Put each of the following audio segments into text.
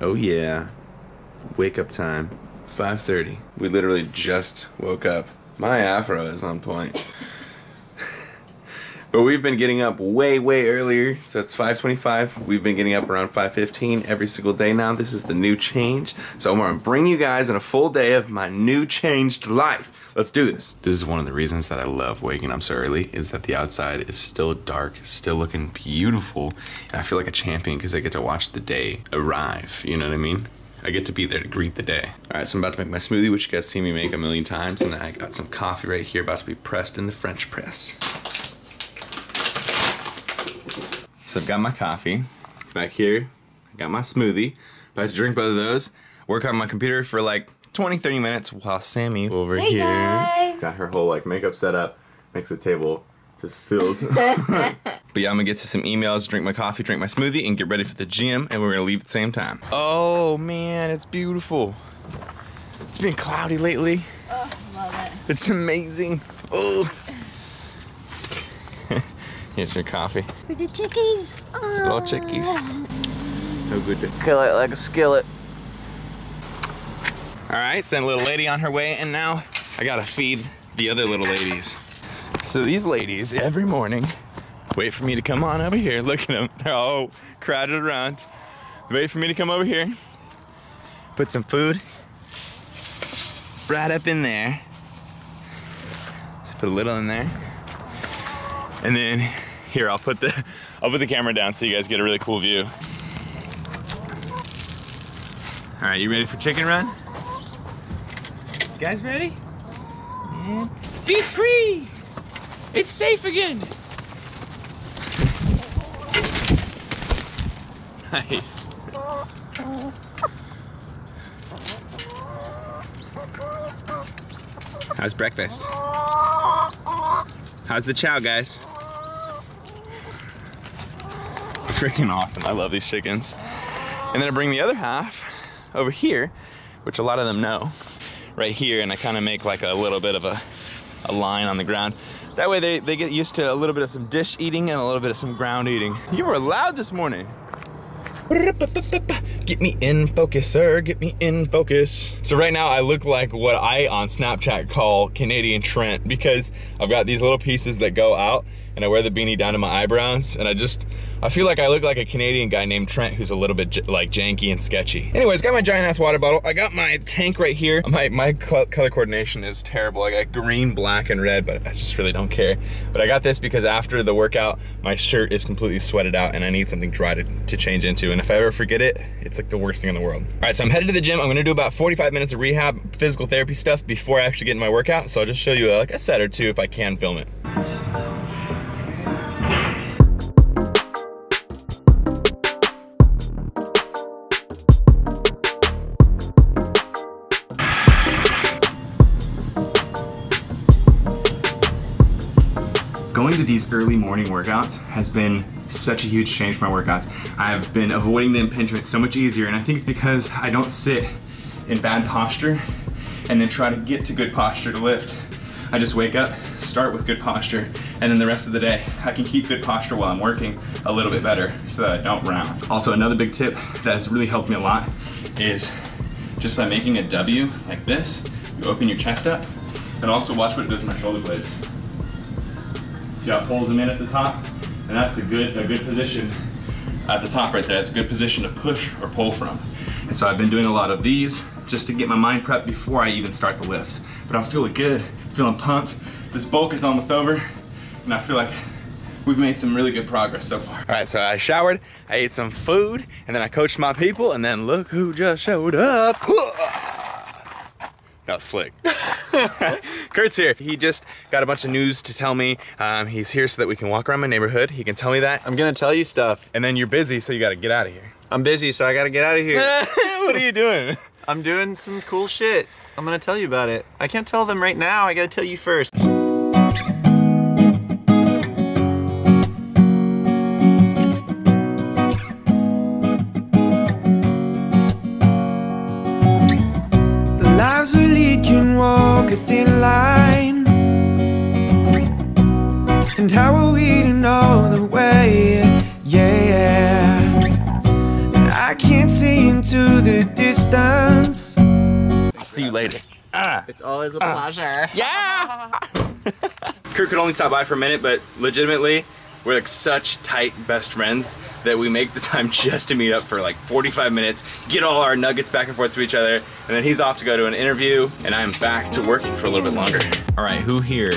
Oh yeah, wake up time, 5:30. We literally just woke up. My afro is on point. But we've been getting up way earlier, so it's 5:25. We've been getting up around 5:15 every single day now. This is the new change. So I'm gonna bring you guys in a full day of my new changed life. Let's do this. This is one of the reasons that I love waking up so early, is that the outside is still dark, still looking beautiful, and I feel like a champion because I get to watch the day arrive, you know what I mean? I get to be there to greet the day. All right, so I'm about to make my smoothie, which you guys see me make a million times, and I got some coffee right here about to be pressed in the French press. So I've got my coffee. Back here, I got my smoothie. About to drink both of those. Work on my computer for like 20-30 minutes while Sammy over here guys. got her whole like makeup set up, makes the table just filled. But yeah, I'm gonna get to some emails, drink my coffee, drink my smoothie, and get ready for the gym, and we're gonna leave at the same time. Oh man, it's beautiful. It's been cloudy lately. Oh, love it. It's amazing. Oh. Here's your coffee. For the chickies. Oh. Little chickies. No good to kill it like a skillet. All right, sent a little lady on her way, and now I gotta feed the other little ladies. So these ladies, every morning, wait for me to come on over here. Look at them, they're all crowded around. Wait for me to come over here, put some food right up in there. Just put a little in there. And then here, I'll put the camera down so you guys get a really cool view. All right, you ready for chicken run? You guys ready? Yeah. Be free! It's safe again! Nice. How's breakfast? How's the chow, guys? Freaking awesome. I love these chickens. And then I bring the other half over here, which a lot of them know, right here, and I kind of make like a little bit of a line on the ground. That way they get used to a little bit of some dish eating and a little bit of some ground eating. You were loud this morning. Get me in focus, sir. Get me in focus. So right now I look like what I on Snapchat call Canadian Trent, because I've got these little pieces that go out and I wear the beanie down to my eyebrows, and I feel like I look like a Canadian guy named Trent who's a little bit like janky and sketchy. Anyways, got my giant ass water bottle. I got my tank right here. My color coordination is terrible. I got green, black, and red, but I just really don't care. But I got this because after the workout, my shirt is completely sweated out and I need something dry to change into. And if I ever forget it, it's like the worst thing in the world. All right, so I'm headed to the gym. I'm gonna do about 45 minutes of rehab, physical therapy stuff before I actually get in my workout. So I'll just show you like a set or two if I can film it. Going to these early morning workouts has been such a huge change for my workouts. I've been avoiding the impingement so much easier, and I think it's because I don't sit in bad posture and then try to get to good posture to lift. I just wake up, start with good posture, and then the rest of the day I can keep good posture while I'm working a little bit better so that I don't round. Also, another big tip that has really helped me a lot is just by making a W like this, you open your chest up, and also watch what it does to my shoulder blades. See how it pulls them in at the top? And that's a good position at the top right there. It's a good position to push or pull from. And so I've been doing a lot of these just to get my mind prepped before I even start the lifts. But I'm feeling good, feeling pumped. This bulk is almost over, and I feel like we've made some really good progress so far. All right, so I showered, I ate some food, and then I coached my people, and then look who just showed up. That was slick. Kurt's here. He just got a bunch of news to tell me. He's here so that we can walk around my neighborhood. He can tell me that. I'm gonna tell you stuff. And then you're busy, so you gotta get out of here. I'm busy, so I gotta get out of here. What are you doing? I'm doing some cool shit. I'm gonna tell you about it. I can't tell them right now. I gotta tell you first. Lives we lead can walk a thin line, and how are we to know the way? Yeah, I can't see into distance. I'll see you later. It's always a pleasure. Yeah! Kurt could only stop by for a minute, but legitimately, we're like such tight best friends that we make the time just to meet up for like 45 minutes, get all our nuggets back and forth to each other, and then he's off to go to an interview, and I'm back to working for a little bit longer. All right, who here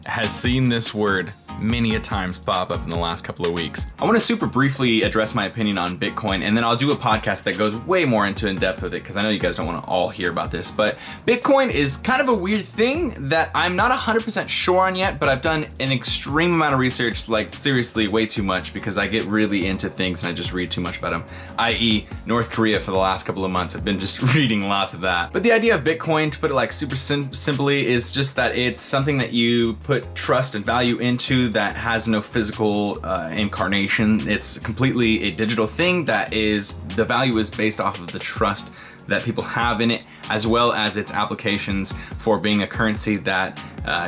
has seen this word many a times pop up in the last couple of weeks? I want to super briefly address my opinion on Bitcoin, and then I'll do a podcast that goes way more into in depth with it, because I know you guys don't want to all hear about this. But Bitcoin is kind of a weird thing that I'm not 100% sure on yet, but I've done an extreme amount of research, like seriously way too much, because I get really into things and I just read too much about them. i.e. North Korea for the last couple of months. I've been just reading lots of that. But the idea of Bitcoin, to put it like super simply, is just that it's something that you put trust and value into that has no physical incarnation. It's completely a digital thing that is, the value is based off of the trust that people have in it, as well as its applications for being a currency that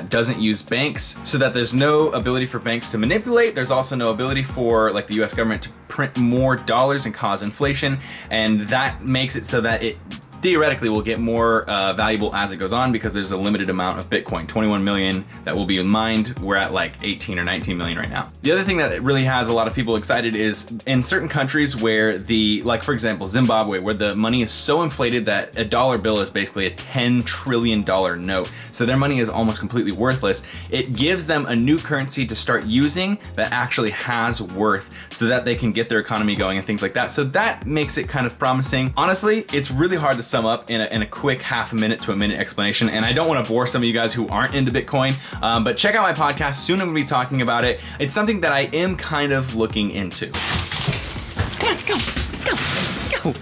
doesn't use banks, so that there's no ability for banks to manipulate. There's also no ability for like the US government to print more dollars and cause inflation, and that makes it so that it theoretically will get more valuable as it goes on, because there's a limited amount of Bitcoin, 21 million that will be mined. We're at like 18 or 19 million right now. The other thing that really has a lot of people excited is in certain countries where like for example, Zimbabwe, where the money is so inflated that a dollar bill is basically a $10 trillion note. So their money is almost completely worthless. It gives them a new currency to start using that actually has worth, so that they can get their economy going and things like that. So that makes it kind of promising. Honestly, it's really hard to sum up in a quick half a minute to a minute explanation, and I don't want to bore some of you guys who aren't into Bitcoin, but check out my podcast. Soon I'm going to be talking about it. It's something that I am kind of looking into. Come on, go.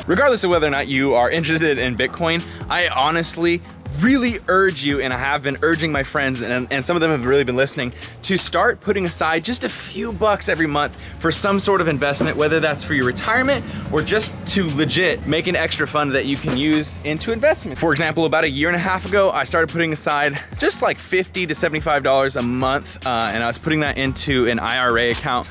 Regardless of whether or not you are interested in Bitcoin, I honestly really urge you, and I have been urging my friends, and some of them have really been listening, to start putting aside just a few bucks every month for some sort of investment, whether that's for your retirement or just to legit make an extra fund that you can use into investment. For example, about a year and a half ago, I started putting aside just like $50 to $75 a month, and I was putting that into an IRA account,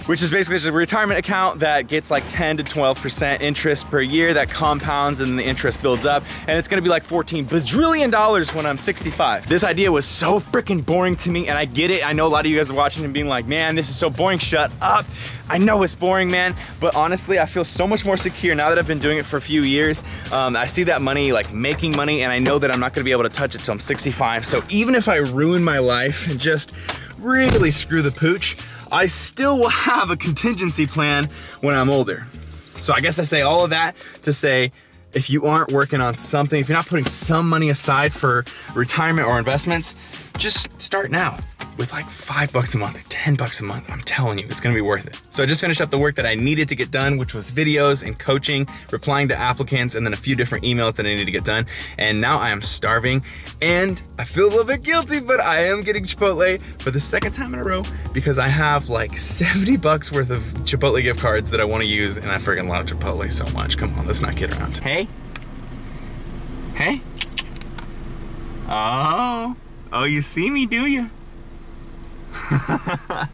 which is basically just a retirement account that gets like 10 to 12% interest per year that compounds, and the interest builds up, and it's gonna be like $14 bajillion when I'm 65. This idea was so freaking boring to me, and I get it. I know a lot of you guys are watching and being like, man, this is so boring, shut up. I know it's boring, man, but honestly, I feel so much more secure now that I've been doing it for a few years. I see that money, like making money, and I know that I'm not gonna be able to touch it till I'm 65. So even if I ruin my life and just really screw the pooch, I still will have a contingency plan when I'm older. So I guess I say all of that to say, if you aren't working on something, if you're not putting some money aside for retirement or investments, just start now with like $5 a month or $10 a month. I'm telling you, it's gonna be worth it. So I just finished up the work that I needed to get done, which was videos and coaching, replying to applicants, and then a few different emails that I needed to get done. And now I am starving, and I feel a little bit guilty, but I am getting Chipotle for the second time in a row, because I have like $70 worth of Chipotle gift cards that I wanna use, and I freaking love Chipotle so much. Come on, let's not kid around. Hey? Hey? Oh, you see me, do you?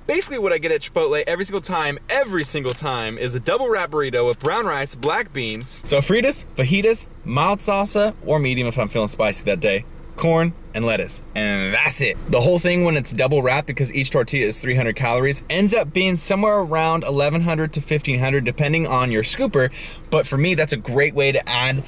Basically what I get at Chipotle every single time is a double wrap burrito with brown rice, black beans, sofritas, fajitas, mild salsa, or medium if I'm feeling spicy that day, corn, and lettuce, and that's it. The whole thing, when it's double wrapped, because each tortilla is 300 calories, ends up being somewhere around 1,100 to 1,500 depending on your scooper, but for me that's a great way to add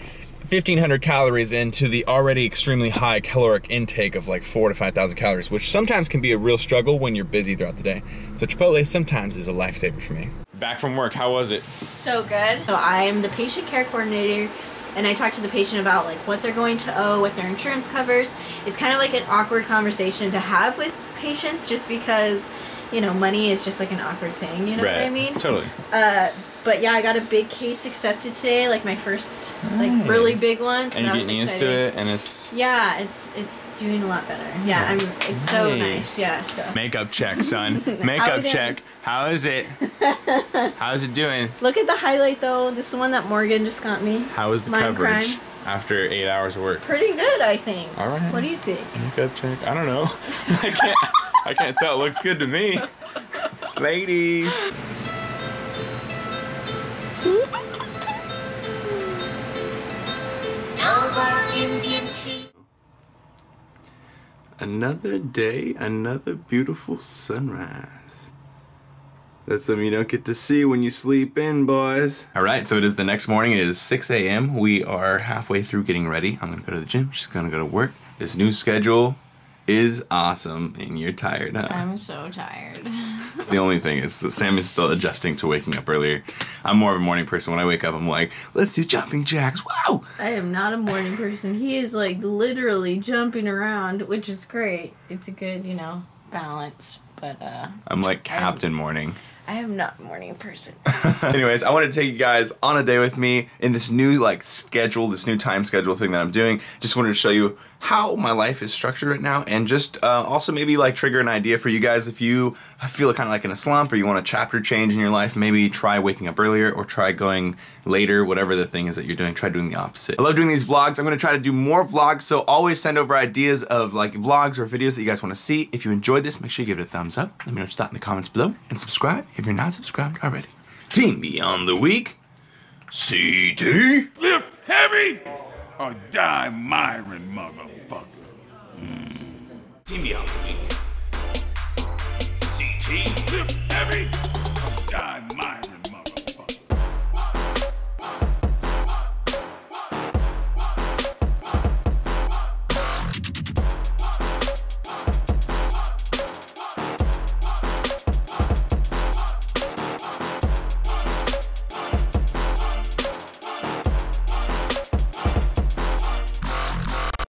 1,500 calories into the already extremely high caloric intake of like 4,000 to 5,000 calories, which sometimes can be a real struggle when you're busy throughout the day. So Chipotle sometimes is a lifesaver for me. Back from work, how was it? So good. So I'm the patient care coordinator, and I talk to the patient about like what they're going to owe, what their insurance covers. It's kind of like an awkward conversation to have with patients, just because, you know, money is just like an awkward thing, you know what I mean? Totally. But yeah, I got a big case accepted today, like my first like really big one. So and you're getting used to it, and it's... Yeah, it's doing a lot better. Yeah, it's so nice. Yeah, so. Makeup check, son. Makeup check. How is it? How's it doing? Look at the highlight though. This is the one that Morgan just got me. How is the coverage after 8 hours of work? Pretty good, I think. All right. What do you think? Makeup check. I don't know. I can't tell. It looks good to me. Ladies. Another day, another beautiful sunrise. That's something you don't get to see when you sleep in, boys. All right, so it is the next morning. It is 6 a.m. We are halfway through getting ready. I'm gonna go to the gym. She's gonna go to work. This new schedule is awesome, and you're tired, huh? I'm so tired. The only thing is that Sam is still adjusting to waking up earlier. I'm more of a morning person. When I wake up, I'm like, let's do jumping jacks. Wow! I am not a morning person. He is like literally jumping around, which is great. It's a good, you know, balance. But I'm like Captain Morning. I am not a morning person. Anyways, I wanted to take you guys on a day with me in this new like schedule, this new time schedule thing that I'm doing. Just wanted to show you how my life is structured right now, and just also maybe like trigger an idea for you guys if you feel kind of like in a slump or you want a chapter change in your life. Maybe try waking up earlier or try going later, whatever the thing is that you're doing, try doing the opposite. I love doing these vlogs. I'm gonna try to do more vlogs, so always send over ideas of like vlogs or videos that you guys wanna see. If you enjoyed this, make sure you give it a thumbs up. Let me know what you thought in the comments below, and subscribe if you're not subscribed already. Team Beyond the Week, CT. Lift heavy or die Myron, motherfucker. Team Beyond the Week. CT, lift heavy.